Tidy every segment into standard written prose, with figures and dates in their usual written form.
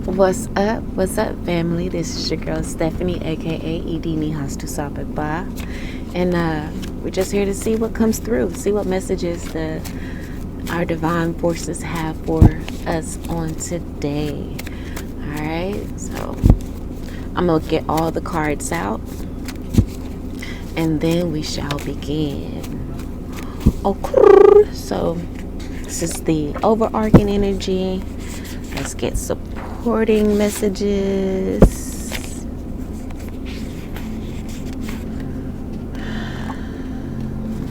What's up? What's up, family? This is your girl Stephanie, aka Edini Hastu Ba, and we're just here to see what comes through, see what messages our divine forces have for us on today. All right, so I'm gonna get all the cards out, and then we shall begin. Okay, so this is the overarching energy. Let's get supporting messages.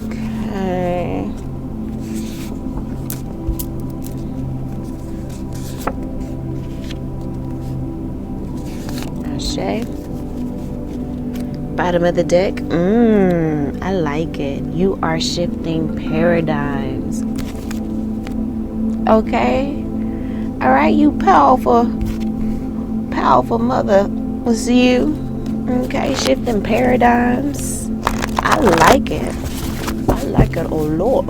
Okay. Ashe. Bottom of the deck. I like it. You are shifting paradigms. Okay. All right, you powerful mother. Was you. Okay, shifting paradigms. I like it. I like it, oh Lord.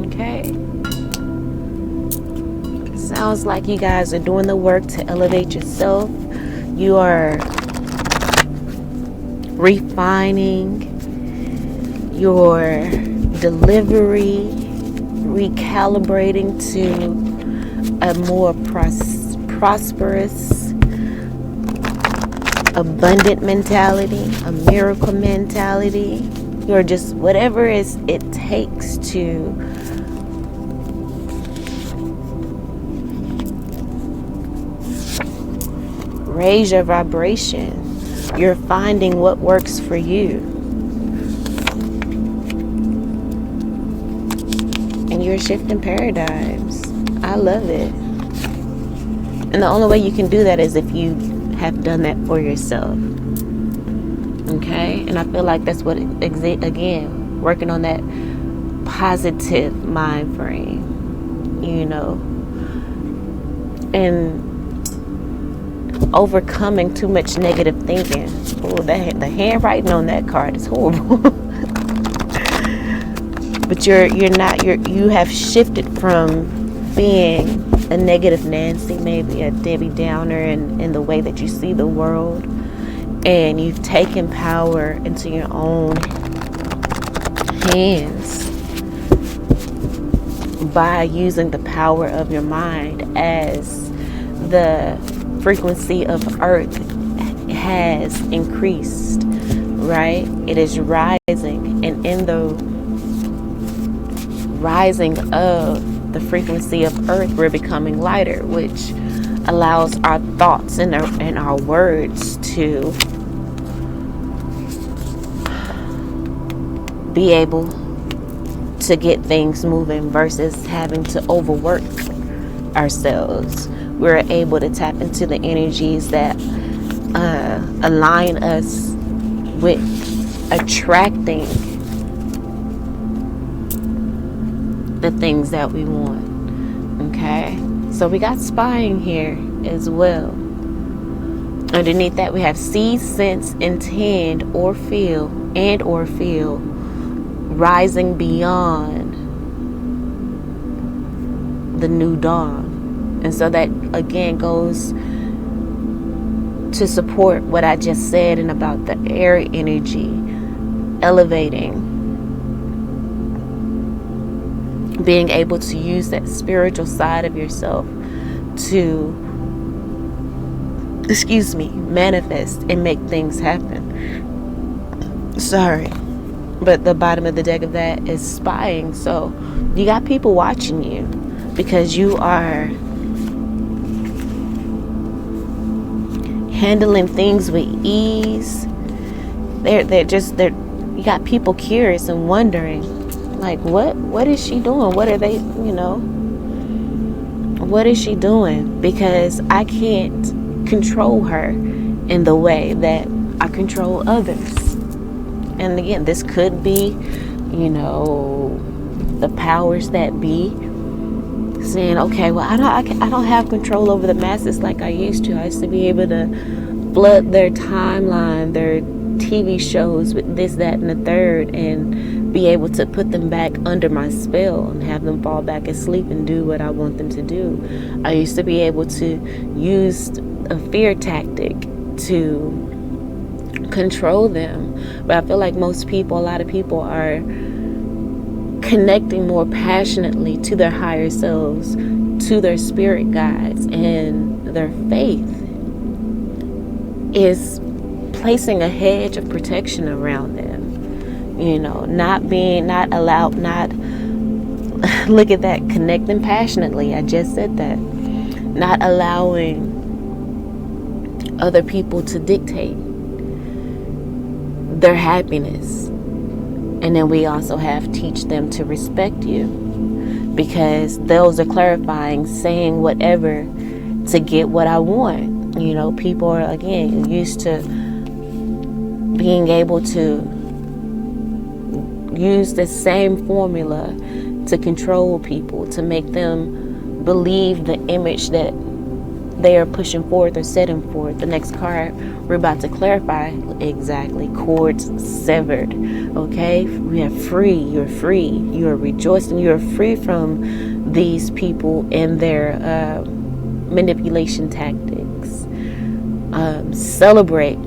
Okay. Sounds like you guys are doing the work to elevate yourself. You are refining your delivery, recalibrating to a more prosperous, abundant mentality, a miracle mentality. You're just whatever it takes to raise your vibration. You're finding what works for you. And you're shifting paradigms. I love it. And the only way you can do that is if you have done that for yourself. Okay? And I feel like that's what, again, working on that positive mind frame, and overcoming too much negative thinking. Oh, the handwriting on that card is horrible. But you have shifted from being a negative Nancy, maybe a Debbie Downer in the way that you see the world, and you've taken power into your own hands by using the power of your mind as the frequency of Earth has increased, right? It is rising, and in the rising of the frequency of Earth, we're becoming lighter, which allows our thoughts and our words to be able to get things moving versus having to overwork ourselves. We're able to tap into the energies that align us with attracting the things that we want. Okay, so we got spying here as well. Underneath that, we have see, sense, intend, or feel, rising beyond the new dawn. And so that again goes to support what I just said and about the air energy elevating, being able to use that spiritual side of yourself to manifest and make things happen. Sorry, but the bottom of the deck of that is spying. So you got people watching you because you are handling things with ease. You got people curious and wondering, like, what is she doing? What are they, what is she doing? Because I can't control her in the way that I control others. And again, this could be, the powers that be saying, okay, well, I don't have control over the masses like I used to. I used to be able to flood their timeline, their TV shows with this, that, and the third, and be able to put them back under my spell and have them fall back asleep and do what I want them to do. I used to be able to use a fear tactic to control them, but I feel like a lot of people are connecting more passionately to their higher selves, to their spirit guides, and their faith is placing a hedge of protection around them. Not look at that, connecting passionately. I just said that. Not allowing other people to dictate their happiness. And then we also have teach them to respect you, because those are clarifying, saying whatever to get what I want. People are, again, used to being able to use the same formula to control people, to make them believe the image that they are pushing forth or setting forth. The next card we're about to clarify exactly. Cords severed. Okay, we have free. You're free. You're rejoicing. You're free from these people and their manipulation tactics. Celebrate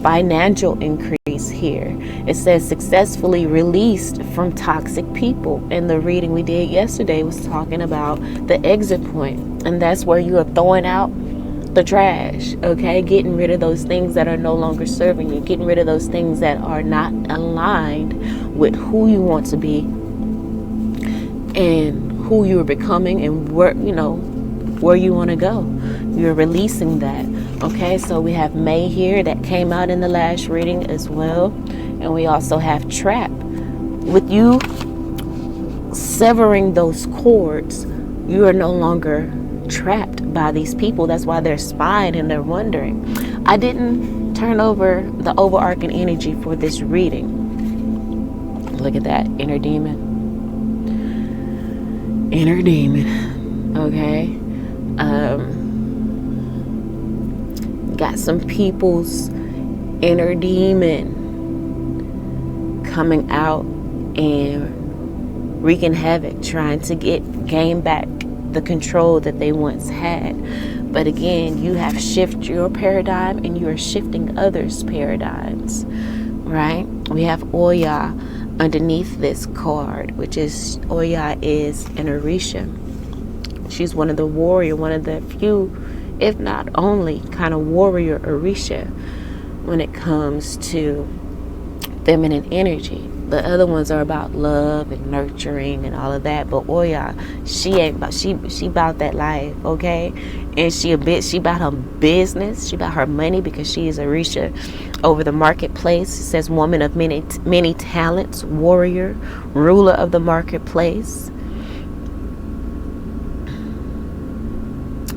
financial increase here. It says successfully released from toxic people. And the reading we did yesterday was talking about the exit point, and that's where you are throwing out the trash. Okay, getting rid of those things that are no longer serving you, getting rid of those things that are not aligned with who you want to be and who you're becoming, and where you want to go. You're releasing that. Okay, so we have May here that came out in the last reading as well. And we also have trap. With you severing those cords, you are no longer trapped by these people. That's why they're spying and they're wondering. I didn't turn over the overarching energy for this reading. Look at that, inner demon. Inner demon. Okay. Got some people's inner demon coming out and wreaking havoc, trying to gain back the control that they once had. But again, you have shifted your paradigm and you are shifting others' paradigms, right? We have Oya underneath this card, which is, Oya is an Orisha. She's one of the warrior, one of the few, if not only, kind of warrior Orisha when it comes to feminine energy. The other ones are about love and nurturing and all of that, but Oya, she ain't about, she about that life, okay? And she about her business, she about her money, because she is Orisha over the marketplace. It says woman of many talents, warrior, ruler of the marketplace,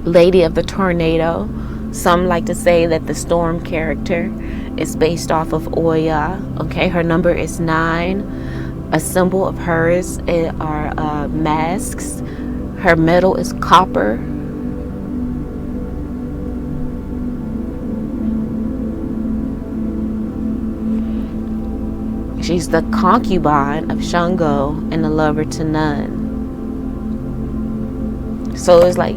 lady of the tornado. Some like to say that the storm character is based off of Oya. Okay, her number is 9. A symbol of hers are masks. Her metal is copper. She's the concubine of Shango and the lover to none. So it's like,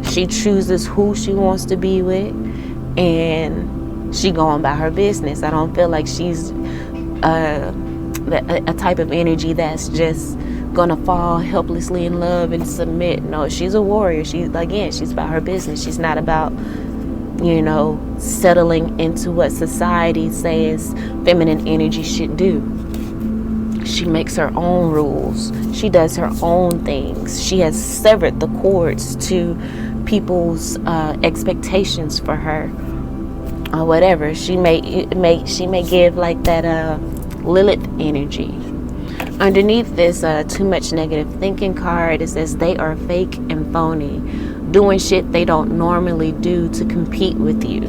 she chooses who she wants to be with, and she going about her business. I don't feel like she's a type of energy that's just gonna fall helplessly in love and submit. No, she's a warrior. She's about her business. She's not about, settling into what society says feminine energy should do. She makes her own rules. She does her own things. She has severed the cords to people's expectations for her, or whatever. She may give like that Lilith energy. Underneath this too much negative thinking card, it says they are fake and phony, doing shit they don't normally do to compete with you.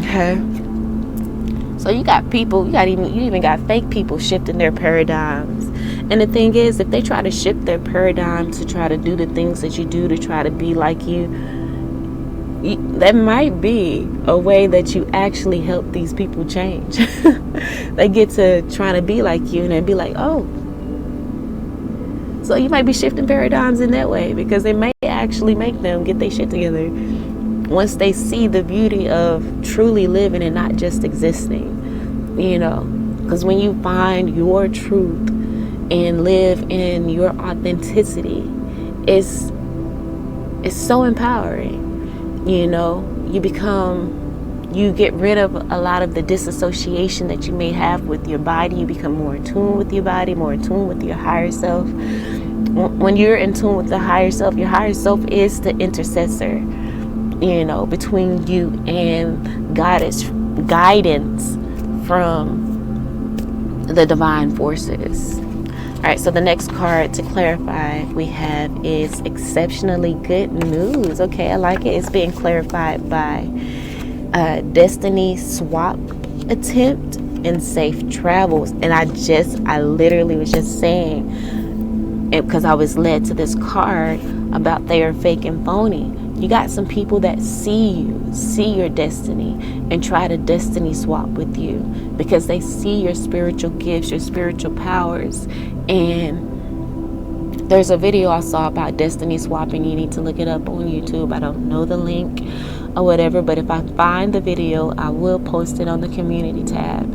Okay. So you got people, you even got fake people shifting their paradigms. And the thing is, if they try to shift their paradigm to try to do the things that you do, to try to be like you, that might be a way that you actually help these people change. They get to trying to be like you and then be like, oh, so you might be shifting paradigms in that way, because it may actually make them get their shit together once they see the beauty of truly living and not just existing, because when you find your truth and live in your authenticity, it's so empowering. You get rid of a lot of the disassociation that you may have with your body. You become more in tune with your body, more in tune with your higher self. When you're in tune with the higher self, your higher self is the intercessor, between you and guidance from the divine forces. All right, so the next card to clarify we have is exceptionally good news. Okay, I like it. It's being clarified by destiny swap attempt and safe travels. And I literally was just saying it because I was led to this card about they are fake and phony. You got some people that see your destiny and try to destiny swap with you because they see your spiritual gifts, your spiritual powers. And there's a video I saw about destiny swapping. You need to look it up on YouTube. I don't know the link or whatever, but if I find the video, I will post it on the community tab.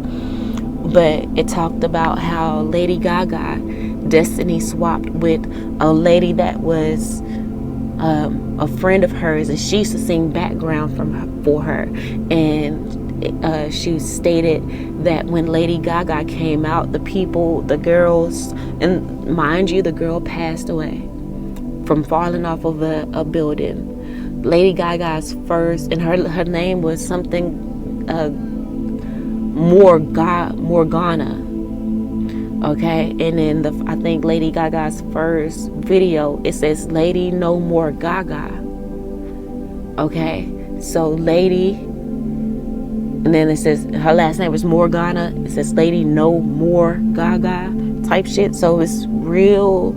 But it talked about how Lady Gaga destiny swapped with a lady that was a friend of hers, and she used to sing background for her. And she stated that when Lady Gaga came out, the girls, and mind you, the girl passed away from falling off of a building. Lady Gaga's first, and her name was something Morgana. Okay, and then I think Lady Gaga's first video, it says Lady No More Gaga. Okay, so Lady, and then it says her last name was Morgana. It says Lady No More Gaga type shit. So it's some real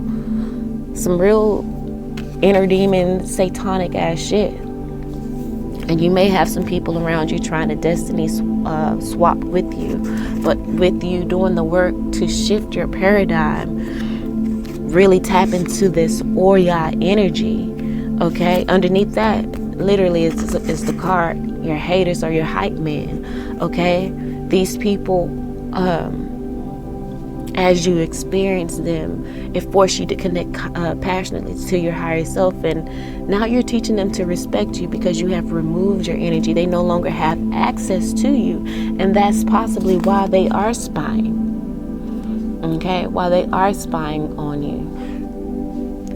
inner demon satanic ass shit. And you may have some people around you trying to destiny swap with you, but with you doing the work to shift your paradigm, really tap into this Oya energy. Okay, underneath that, literally, is the card. Your haters are your hype man. Okay, these people, as you experience them, it forces you to connect passionately to your higher self. And now you're teaching them to respect you because you have removed your energy. They no longer have access to you. And that's possibly why they are spying. Okay, why they are spying on you.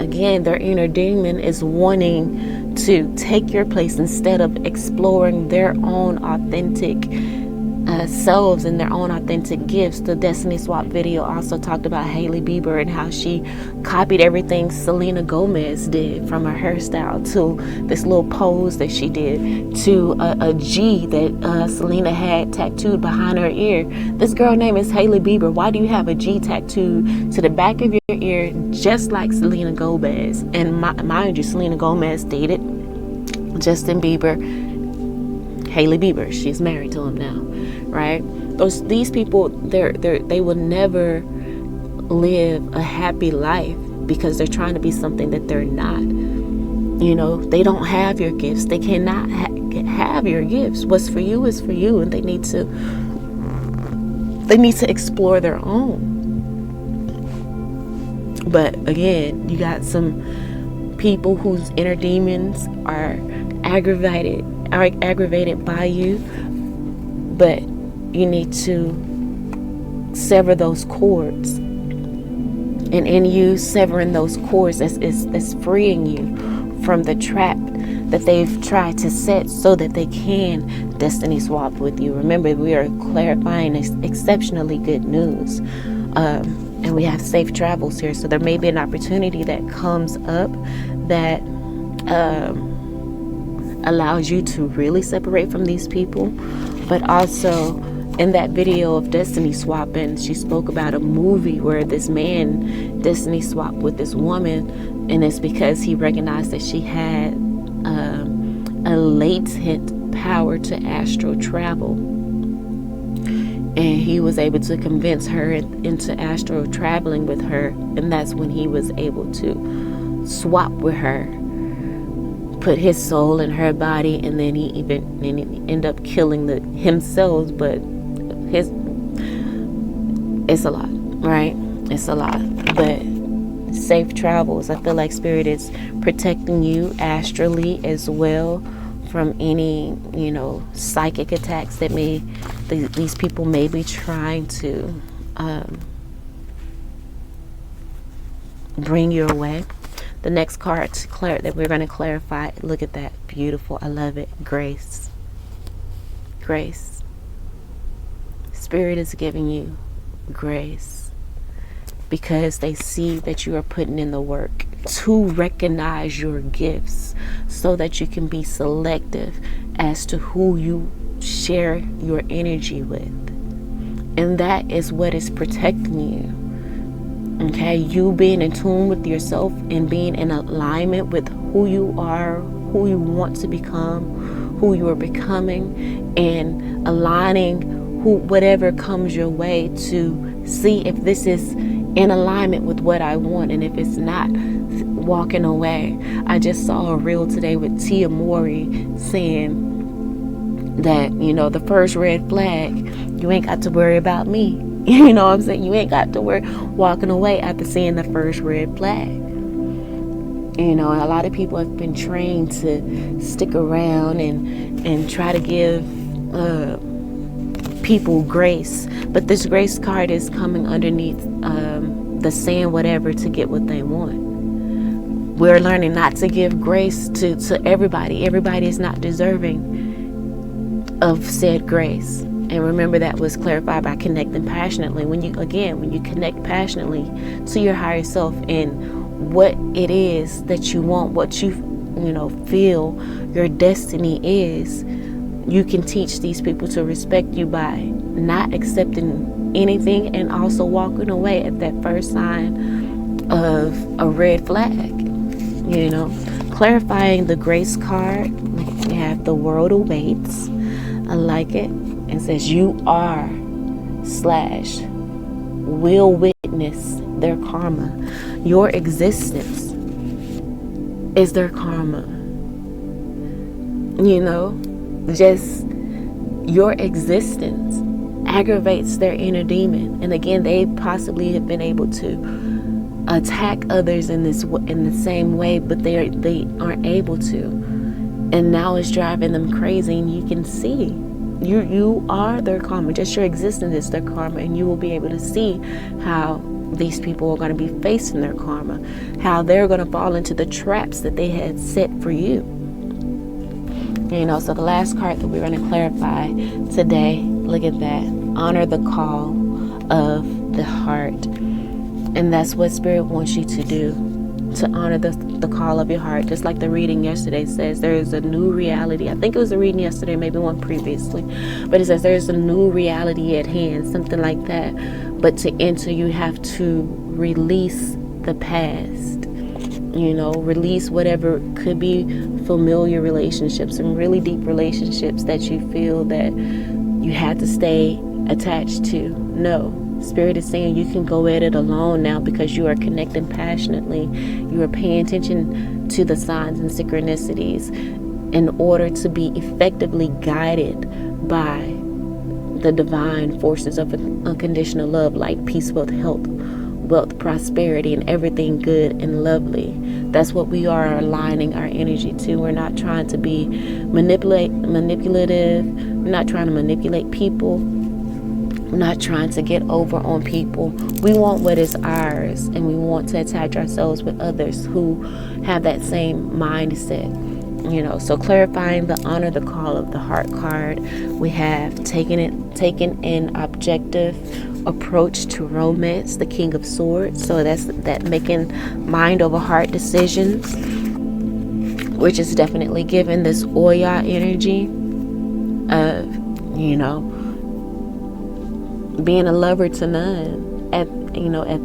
Again, their inner demon is wanting to take your place instead of exploring their own authentic selves and their own authentic gifts. The Destiny Swap video also talked about Hailey Bieber and how she copied everything Selena Gomez did, from her hairstyle to this little pose that she did to a G that Selena had tattooed behind her ear. This girl name is Hailey Bieber. Why do you have a G tattooed to the back of your ear just like Selena Gomez? And mind you, Selena Gomez dated Justin Bieber. Hailey Bieber, she's married to him now, right? These people, they will never live a happy life because they're trying to be something that they're not. They don't have your gifts. They cannot have your gifts. What's for you is for you, and they need to explore their own. But again, you got some people whose inner demons are aggravated by you, but you need to sever those cords. And in you severing those cords, that's freeing you from the trap that they've tried to set so that they can destiny swap with you. Remember, we are clarifying exceptionally good news. And we have safe travels here. So there may be an opportunity that comes up that allows you to really separate from these people. But also, in that video of destiny swapping, she spoke about a movie where this man destiny swapped with this woman, and it's because he recognized that she had a latent power to astral travel. And he was able to convince her into astral traveling with her. And that's when he was able to swap with her, put his soul in her body, and then he ended up killing himself. But it's a lot, right? It's a lot. But safe travels. I feel like Spirit is protecting you astrally as well from any, psychic attacks that these people may be trying to bring your way. The next card that we're going to clarify, look at that. Beautiful. I love it. Grace. Grace. Spirit is giving you grace because they see that you are putting in the work to recognize your gifts so that you can be selective as to who you share your energy with. And that is what is protecting you. Okay, you being in tune with yourself and being in alignment with who you are, who you want to become, who you are becoming, and aligning whatever comes your way to see if this is in alignment with what I want, and if it's not, walking away. I just saw a reel today with Tia Mowry saying that, the first red flag, you ain't got to worry about me. You know what I'm saying? You ain't got to worry walking away after seeing the first red flag. A lot of people have been trained to stick around and try to give people grace, but this grace card is coming underneath the saying whatever to get what they want. We're learning not to give grace to everybody. Everybody is not deserving of said grace. And remember, that was clarified by connecting passionately. When you connect passionately to your higher self and what it is that you want, what you feel your destiny is, you can teach these people to respect you by not accepting anything and also walking away at that first sign of a red flag. Clarifying the grace card, we have the world awaits. I like it. It says you are / will witness their karma. Your existence is their karma. Just your existence aggravates their inner demon. And again, they possibly have been able to attack others in the same way, but they aren't able to. And now it's driving them crazy, and you can see you are their karma. Just your existence is their karma, and you will be able to see how these people are going to be facing their karma, how they're going to fall into the traps that they had set for you. So the last card that we're going to clarify today, look at that. Honor the call of the heart. And that's what Spirit wants you to do, to honor the call of your heart. Just like the reading yesterday says, there is a new reality. I think it was a reading yesterday, maybe one previously. But it says there's a new reality at hand, something like that. But to enter, you have to release the past. Release whatever could be familiar relationships and really deep relationships that you feel that you had to stay attached to. No. Spirit is saying you can go at it alone now because you are connecting passionately. You are paying attention to the signs and synchronicities in order to be effectively guided by the divine forces of unconditional love, like peace, health, wealth, prosperity, and everything good and lovely. That's what we are aligning our energy to. We're not trying to be manipulative. We're not trying to manipulate people. We're not trying to get over on people. We want what is ours, and we want to attach ourselves with others who have that same mindset. So clarifying the honor the call of the heart card, we have taken an objective approach to romance, the King of Swords. So that's that making mind over heart decisions, which is definitely given this Oya energy of, being a lover to none at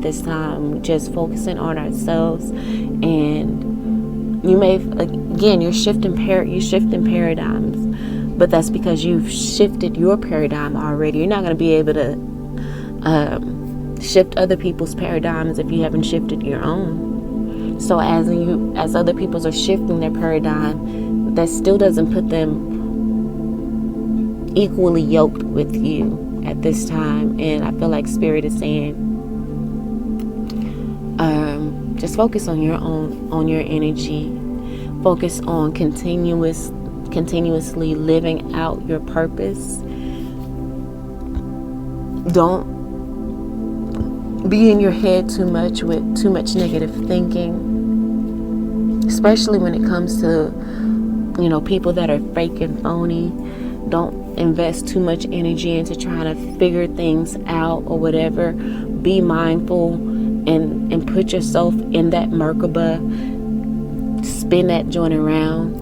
this time, just focusing on ourselves and You may, again, you're shifting paradigms, but that's because you've shifted your paradigm already. You're not going to be able to shift other people's paradigms if you haven't shifted your own. So as other people's are shifting their paradigm, that still doesn't put them equally yoked with you at this time. And I feel like Spirit is saying, just focus on your energy. Focus on continuously living out your purpose. Don't be in your head too much with too much negative thinking, especially when it comes to, people that are fake and phony. Don't invest too much energy into trying to figure things out or whatever. Be mindful and put yourself in that Merkaba. Spin that joint around,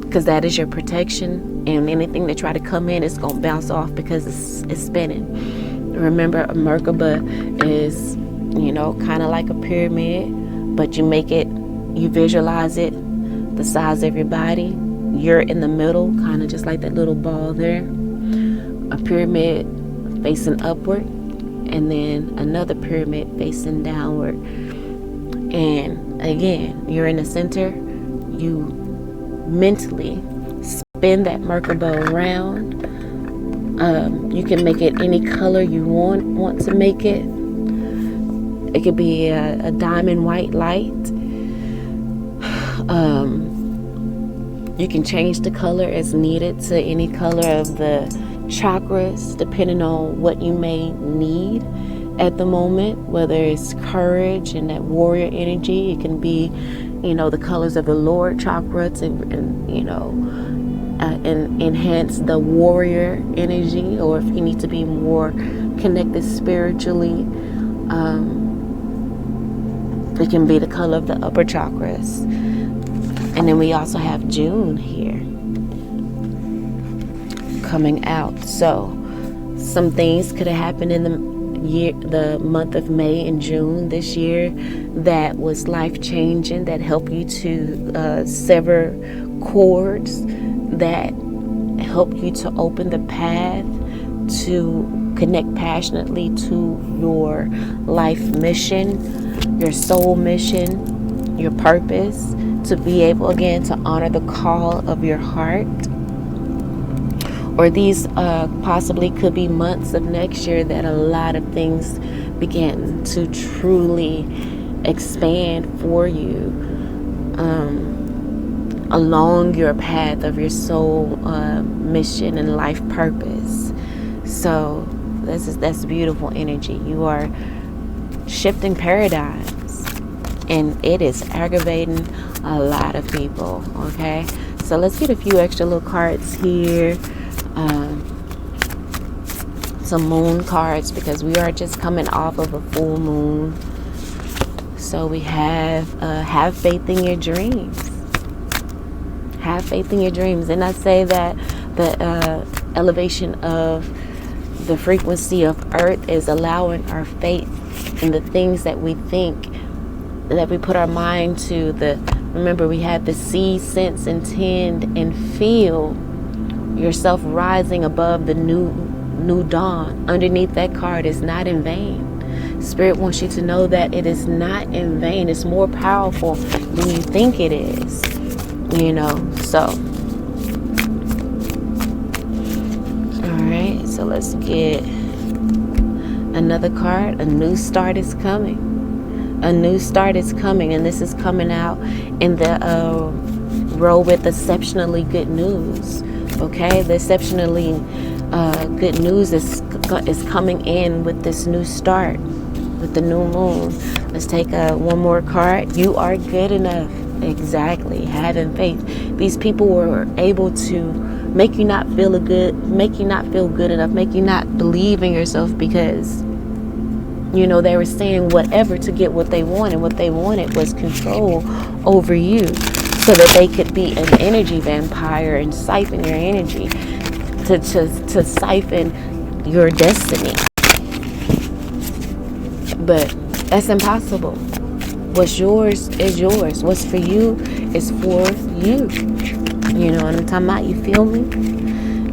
because that is your protection, and anything that try to come in is going to bounce off because it's spinning. Remember, a Merkaba is, kind of like a pyramid, but you visualize it the size of your body. You're in the middle, kind of just like that little ball there. A pyramid facing upward, and then another pyramid facing downward. And again, you're in the center. You mentally spin that Merkaba around. You can make it any color you want to make it. It could be a diamond white light. You can change the color as needed to any color of the chakras, depending on what you may need at the moment, whether it's courage and that warrior energy. It can be, the colors of the Lord chakra to, and enhance the warrior energy, or if you need to be more connected spiritually, it can be the color of the upper chakras. And then we also have June here coming out. So some things could have happened in the month of May and June this year that was life-changing, that helped you to sever cords, that help you to open the path to connect passionately to your life mission, your soul mission, your purpose, to be able again to honor the call of your heart. Or these possibly could be months of next year that a lot of things begin to truly expand for you along your path of your soul mission and life purpose. So that's beautiful energy. You are shifting paradigms, and it is aggravating a lot of people. Okay, so let's get a few extra little cards here. Some moon cards, because we are just coming off of a full moon. So we have faith in your dreams. Have faith in your dreams. And I say that the elevation of the frequency of earth is allowing our faith in the things that we think, that we put our mind to. Remember, we have the see, sense, intend, and feel yourself rising above the new dawn. Underneath that card is not in vain. Spirit wants you to know that it is not in vain. It's more powerful than you think it is. So alright, so let's get another card. A new start is coming. A new start is coming, and this is coming out in the row with exceptionally good news. Okay, the exceptionally good news is coming in with this new start, with the new moon. Let's take one more card. You are good enough. Exactly. Having faith. These people were able to make you not feel good enough, make you not believe in yourself, because they were saying whatever to get what they wanted. What they wanted was control over you, so that they could be an energy vampire and siphon your energy, to siphon your destiny. But that's impossible. What's yours is yours. What's for you is for you. You know what I'm talking about? You feel me?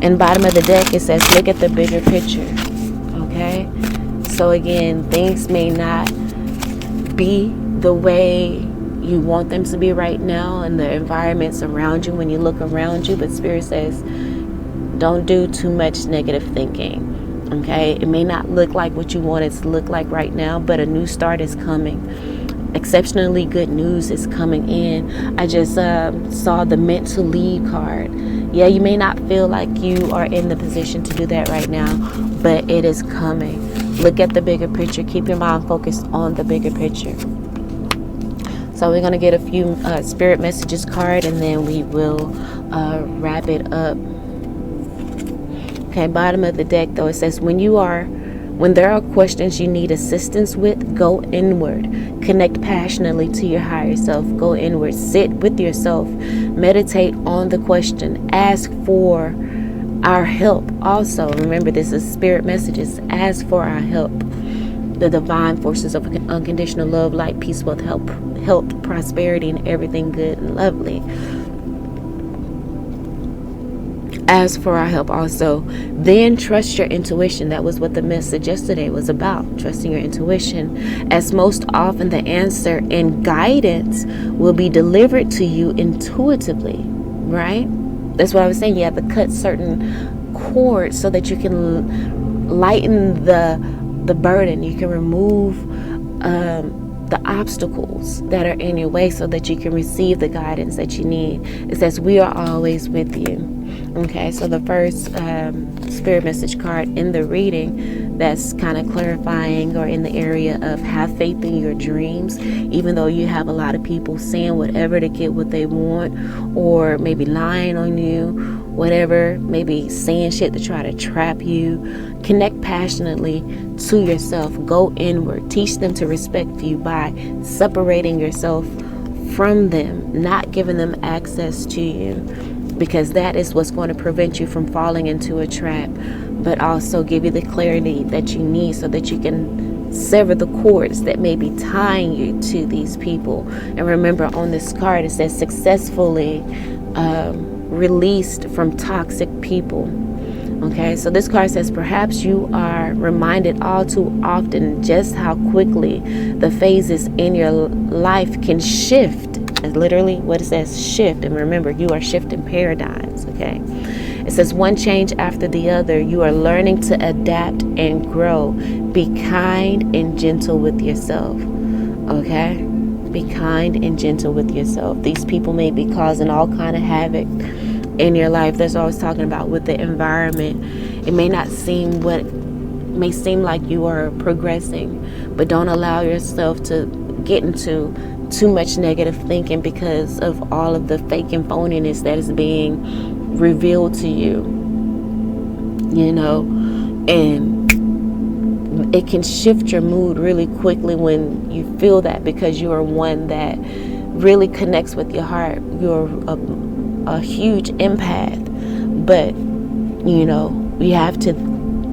And bottom of the deck, it says, look at the bigger picture. Okay? So again, things may not be the way you want them to be right now, and the environments around you when you look around you, but Spirit says, don't do too much negative thinking. Okay? It may not look like what you want it to look like right now, but a new start is coming. Exceptionally good news is coming in. I just saw the meant to lead card. Yeah, you may not feel like you are in the position to do that right now, but it is coming. Look at the bigger picture. Keep your mind focused on the bigger picture. So we're going to get a few spirit messages card, and then we will wrap it up. Okay, bottom of the deck though, it says, when there are questions you need assistance with, go inward. Connect passionately to your higher self. Go inward. Sit with yourself. Meditate on the question. Ask for our help. Also, remember, this is spirit messages. Ask for our help. The divine forces of unconditional love, light, peace, wealth, health, prosperity, and everything good and lovely. Ask for our help also. Then trust your intuition. That was what the message yesterday was about. Trusting your intuition, as most often the answer and guidance will be delivered to you intuitively, right? That's what I was saying. You have to cut certain cords so that you can lighten the burden. You can remove the obstacles that are in your way so that you can receive the guidance that you need. It says, we are always with you. Okay, so the first spirit message card in the reading, that's kind of clarifying, or in the area of have faith in your dreams. Even though you have a lot of people saying whatever to get what they want, or maybe lying on you, whatever, maybe saying shit to try to trap you, connect passionately to yourself. Go inward. Teach them to respect you by separating yourself from them, not giving them access to you, because that is what's going to prevent you from falling into a trap, but also give you the clarity that you need so that you can sever the cords that may be tying you to these people. And remember, on this card it says successfully released from toxic people. Okay, so this card says, perhaps you are reminded all too often just how quickly the phases in your life can shift. That's literally what it says, shift. And remember, you are shifting paradigms. Okay, it says one change after the other. You are learning to adapt and grow. Be kind and gentle with yourself. Okay, be kind and gentle with yourself. These people may be causing all kind of havoc in your life. That's what I was talking about with the environment. It may not seem may seem like you are progressing, but don't allow yourself to get into too much negative thinking because of all of the fake and phoniness that is being revealed to you, you know. And it can shift your mood really quickly when you feel that, because you are one that really connects with your heart. You're a huge empath, but you know, you have to,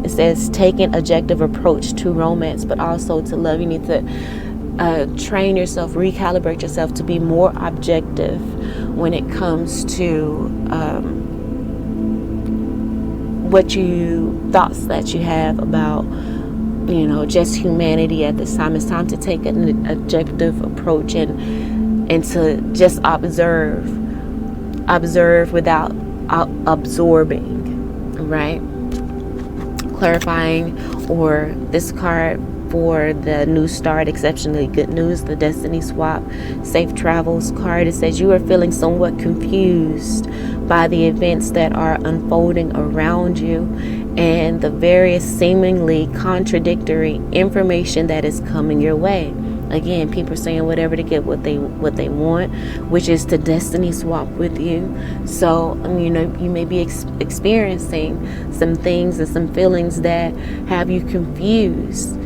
it says, take an objective approach to romance, but also to love. You need to train yourself, recalibrate yourself to be more objective when it comes to thoughts that you have about, you know, just humanity at this time. It's time to take an objective approach and to just observe without absorbing, right? Clarifying, or this card for the new start, exceptionally good news, the destiny swap, safe travels card. It says you are feeling somewhat confused by the events that are unfolding around you and the various seemingly contradictory information that is coming your way. Again, people are saying whatever to get what they want, which is to destiny swap with you. So, you know, you may be experiencing some things and some feelings that have you confused.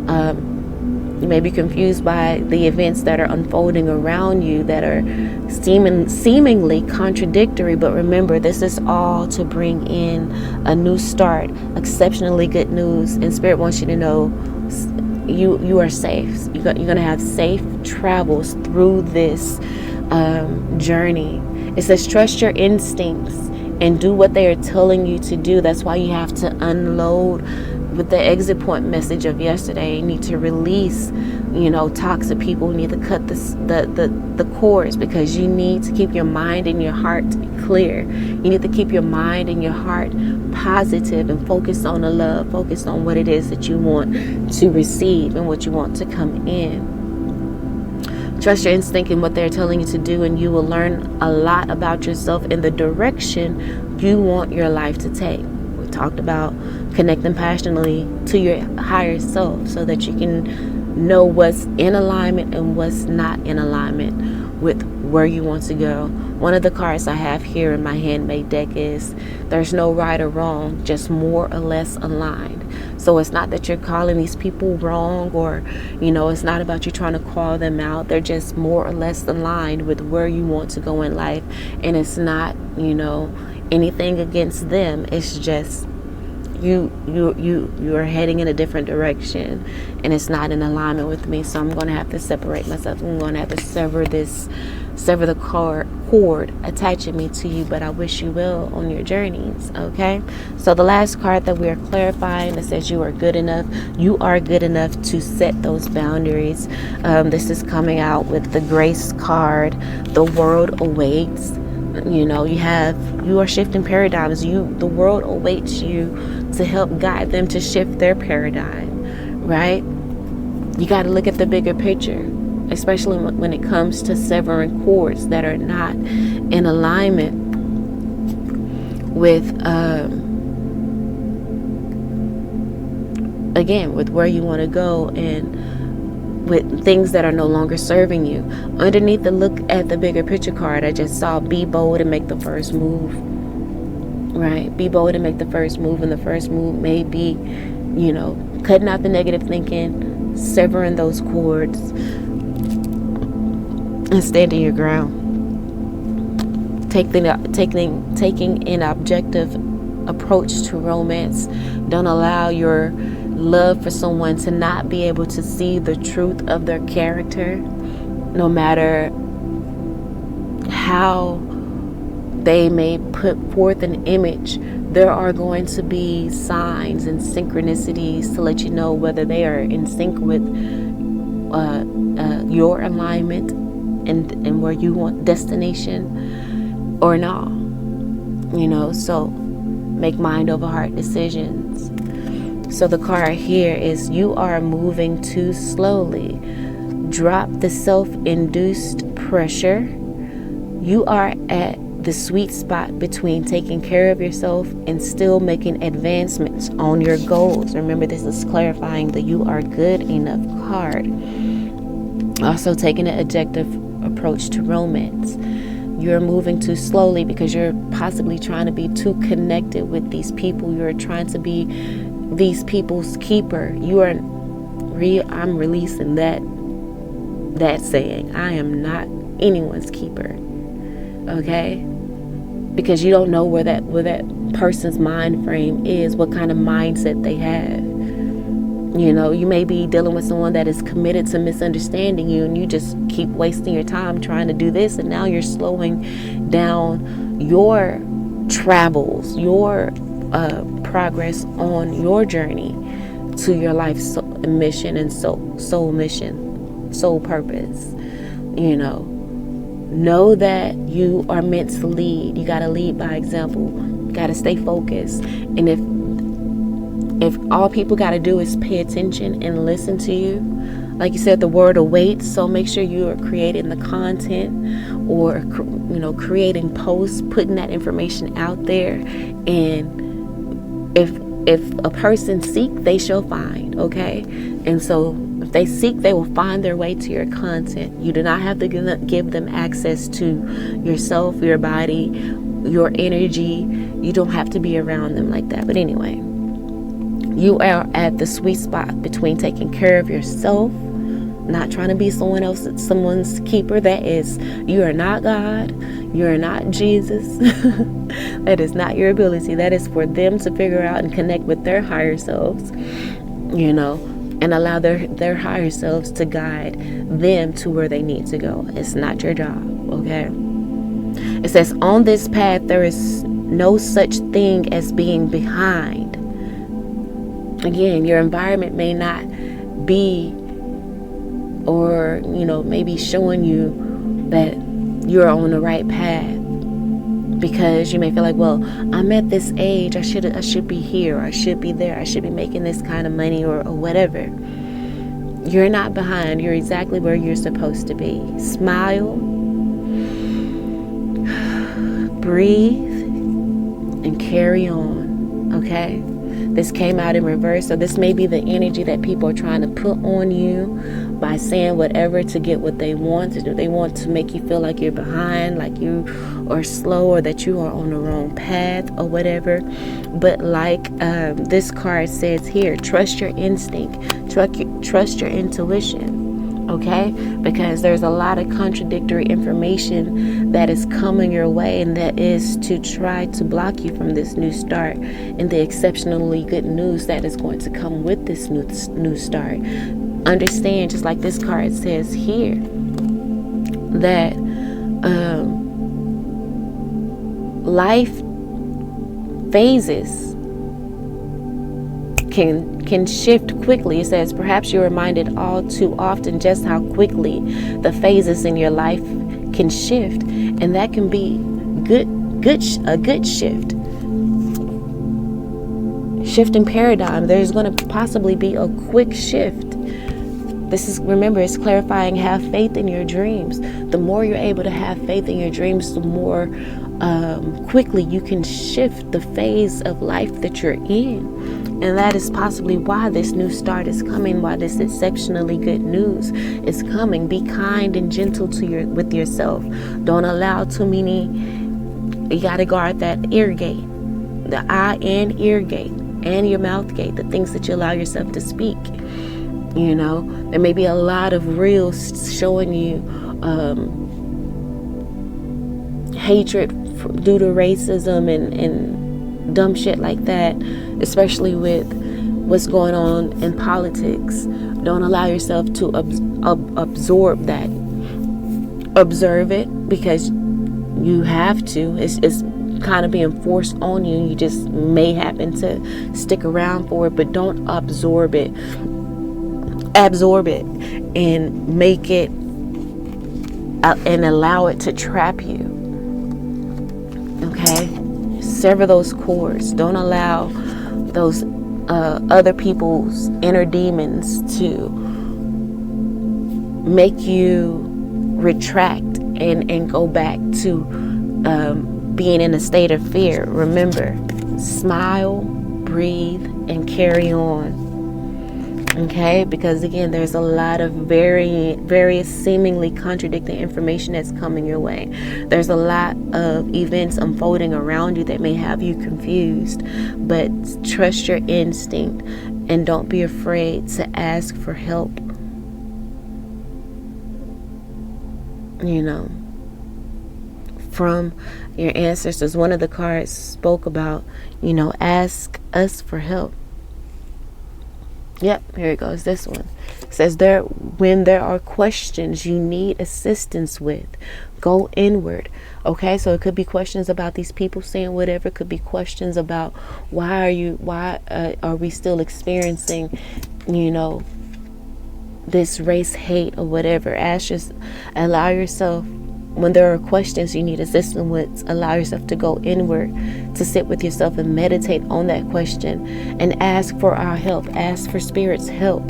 You may be confused by the events that are unfolding around you that are seemingly contradictory. But remember, this is all to bring in a new start, exceptionally good news. And Spirit wants you to know you are safe. You're going to have safe travels through this journey. It says trust your instincts and do what they are telling you to do. That's why you have to unload with the exit point message of yesterday. You need to release, toxic people. You need to cut the cords, because you need to keep your mind and your heart clear. You need to keep your mind and your heart positive and focus on the love, focus on what it is that you want to receive and what you want to come in. Trust your instinct and what they're telling you to do, and you will learn a lot about yourself in the direction you want your life to take. We talked about connecting passionately to your higher self so that you can know what's in alignment and what's not in alignment with where you want to go. One of the cards I have here in my handmade deck is there's no right or wrong, just more or less aligned. So it's not that you're calling these people wrong, or it's not about you trying to call them out. They're just more or less aligned with where you want to go in life. And it's not anything against them. It's just you are heading in a different direction, and it's not in alignment with me. So I'm going to have to separate myself. I'm going to have to sever the cord attaching me to you, but I wish you well on your journeys. Okay, so the last card that we are clarifying, that says you are good enough. You are good enough to set those boundaries. This is coming out with the Grace card. The world awaits. You are shifting paradigms. The world awaits you to help guide them to shift their paradigm, right? You got to look at the bigger picture, especially when it comes to severing cords that are not in alignment with, again, with where you want to go, and with things that are no longer serving you. Underneath the look at the bigger picture card, I just saw be bold and make the first move. Right? Be bold and make the first move. And the first move may be, cutting out the negative thinking, severing those cords, and standing your ground. Taking an objective approach to romance. Don't allow your love for someone to not be able to see the truth of their character, no matter how they may put forth an image. There are going to be signs and synchronicities to let you know whether they are in sync with your alignment and where you want destination or not. So make mind over heart decisions. So the card here is you are moving too slowly. Drop the self-induced pressure. You are at the sweet spot between taking care of yourself and still making advancements on your goals. Remember, this is clarifying the you are good enough card. Also taking an objective approach to romance. You're moving too slowly because you're possibly trying to be too connected with these people. You're trying to be these people's keeper. I'm releasing that saying. I am not anyone's keeper. Okay? Because you don't know where that person's mind frame is, what kind of mindset they have. You may be dealing with someone that is committed to misunderstanding you, and you just keep wasting your time trying to do this, and now you're slowing down your travels, your progress on your journey to your life's mission and soul mission, soul purpose. Know that you are meant to lead. You got to lead by example. You got to stay focused. And if all people got to do is pay attention and listen to you, like you said, the word awaits. So make sure you are creating the content, or creating posts, putting that information out there. And if a person seek, they shall find. Okay, and so if they seek, they will find their way to your content. You do not have to give them access to yourself, your body, your energy. You don't have to be around them like that. But anyway, you are at the sweet spot between taking care of yourself, not trying to be someone's keeper. You are not God. You are not Jesus. That is not your ability. That is for them to figure out and connect with their higher selves, and allow their higher selves to guide them to where they need to go. It's not your job. okay? It says, on this path, there is no such thing as being behind. Again, your environment may not be, or, maybe showing you that you're on the right path. Because you may feel like, well, I'm at this age, I should be here, or I should be there, I should be making this kind of money, or whatever. You're not behind. You're exactly where you're supposed to be. Smile, breathe, and carry on, okay? This came out in reverse, so this may be the energy that people are trying to put on you by saying whatever to get what they want to do. They want to make you feel like you're behind, like you are slow, or that you are on the wrong path, or whatever. But like this card says here, trust your instinct, trust your intuition, okay? Because there's a lot of contradictory information that is coming your way, and that is to try to block you from this new start and the exceptionally good news that is going to come with this new start. Understand, just like this card says here, that life phases can shift quickly. It says, perhaps you're reminded all too often just how quickly the phases in your life can shift, and that can be a good shift. Shifting paradigm. There's going to possibly be a quick shift. Remember, it's clarifying, have faith in your dreams. The more you're able to have faith in your dreams, the more quickly you can shift the phase of life that you're in. And that is possibly why this new start is coming, why this exceptionally good news is coming. Be kind and gentle with yourself. Don't allow too many. You got to guard that ear gate, the eye and ear gate, and your mouth gate, the things that you allow yourself to speak. There may be a lot of reels showing you hatred due to racism and dumb shit like that, especially with what's going on in politics. Don't allow yourself to absorb that. Observe it, because you have to. It's kind of being forced on you. You just may happen to stick around for it, but don't absorb it. Absorb it and make it and allow it to trap you. Okay? Sever those cords. Don't allow those other people's inner demons to make you retract and go back to being in a state of fear. Remember, smile, breathe, and carry on. Okay, because again, there's a lot of various seemingly contradicting information that's coming your way. There's a lot of events unfolding around you that may have you confused, but trust your instinct and don't be afraid to ask for help. From your ancestors. One of the cards spoke about, ask us for help. Yep, here it goes. This one it says, when there are questions you need assistance with, go inward. Okay, so it could be questions about these people saying whatever. It could be questions about why are we still experiencing, this race hate or whatever. Allow yourself, when there are questions you need assistance with, allow yourself to go inward, to sit with yourself and meditate on that question and ask for our help. Ask for Spirit's help.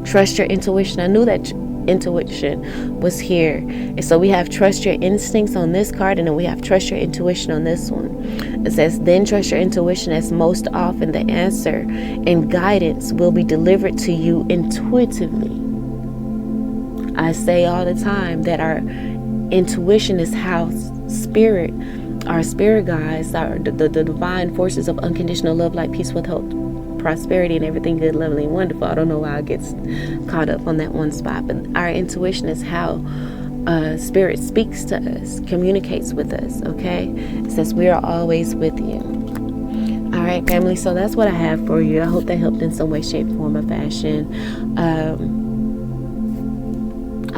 Trust your intuition. I knew that intuition was here. And so we have trust your instincts on this card, and then we have trust your intuition on this one. It says, then trust your intuition, as most often the answer and guidance will be delivered to you intuitively. I say all the time that our intuition is how our spirit guides, the divine forces of unconditional love, light, peace, with hope, prosperity, and everything good, lovely, and wonderful. I don't know why I get caught up on that one spot, but our intuition is how Spirit speaks to us, communicates with us. Okay, it says we are always with you. All right, family. So that's what I have for you. I hope that helped in some way, shape, form, or fashion.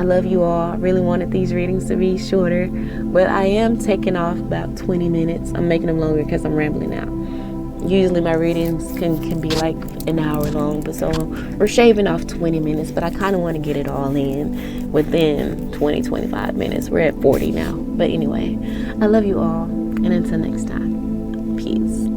I love you all. I really wanted these readings to be shorter, but I am taking off about 20 minutes. I'm making them longer because I'm rambling out. Usually my readings can be like an hour long, but so we're shaving off 20 minutes, but I kind of want to get it all in within 20-25 minutes. We're at 40 now. But anyway, I love you all, and until next time, peace.